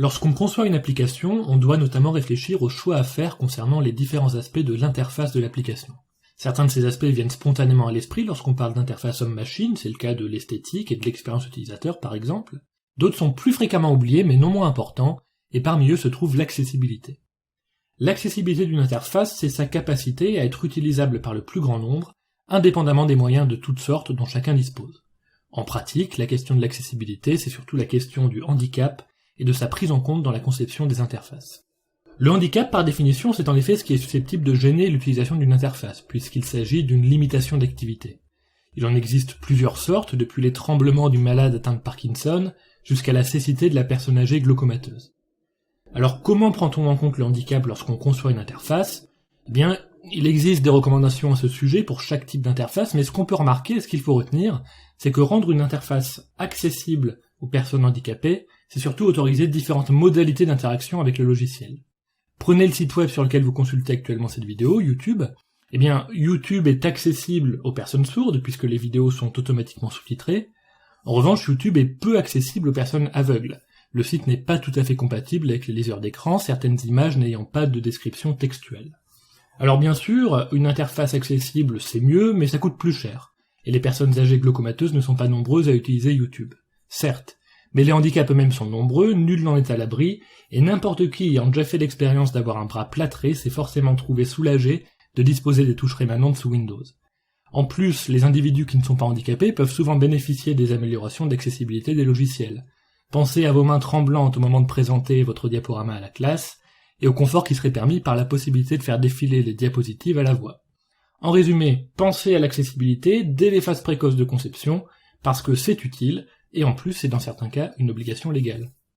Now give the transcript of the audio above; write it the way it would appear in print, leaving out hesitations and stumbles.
Lorsqu'on conçoit une application, on doit notamment réfléchir aux choix à faire concernant les différents aspects de l'interface de l'application. Certains de ces aspects viennent spontanément à l'esprit lorsqu'on parle d'interface homme-machine, c'est le cas de l'esthétique et de l'expérience utilisateur par exemple. D'autres sont plus fréquemment oubliés mais non moins importants, et parmi eux se trouve l'accessibilité. L'accessibilité d'une interface, c'est sa capacité à être utilisable par le plus grand nombre, indépendamment des moyens de toutes sortes dont chacun dispose. En pratique, la question de l'accessibilité, c'est surtout la question du handicap et de sa prise en compte dans la conception des interfaces. Le handicap, par définition, c'est en effet ce qui est susceptible de gêner l'utilisation d'une interface, puisqu'il s'agit d'une limitation d'activité. Il en existe plusieurs sortes, depuis les tremblements du malade atteint de Parkinson, jusqu'à la cécité de la personne âgée glaucomateuse. Alors comment prend-on en compte le handicap lorsqu'on conçoit une interface ? Eh bien, il existe des recommandations à ce sujet pour chaque type d'interface, mais ce qu'on peut remarquer, ce qu'il faut retenir, c'est que rendre une interface accessible aux personnes handicapées, c'est surtout autoriser différentes modalités d'interaction avec le logiciel. Prenez le site web sur lequel vous consultez actuellement cette vidéo, YouTube. Eh bien, YouTube est accessible aux personnes sourdes, puisque les vidéos sont automatiquement sous-titrées. En revanche, YouTube est peu accessible aux personnes aveugles. Le site n'est pas tout à fait compatible avec les liseurs d'écran, certaines images n'ayant pas de description textuelle. Alors bien sûr, une interface accessible c'est mieux, mais ça coûte plus cher. Et les personnes âgées glaucomateuses ne sont pas nombreuses à utiliser YouTube. Certes, mais les handicaps eux-mêmes sont nombreux, nul n'en est à l'abri, et n'importe qui ayant déjà fait l'expérience d'avoir un bras plâtré s'est forcément trouvé soulagé de disposer des touches rémanentes sous Windows. En plus, les individus qui ne sont pas handicapés peuvent souvent bénéficier des améliorations d'accessibilité des logiciels. Pensez à vos mains tremblantes au moment de présenter votre diaporama à la classe, et au confort qui serait permis par la possibilité de faire défiler les diapositives à la voix. En résumé, pensez à l'accessibilité dès les phases précoces de conception, parce que c'est utile, et en plus c'est dans certains cas une obligation légale.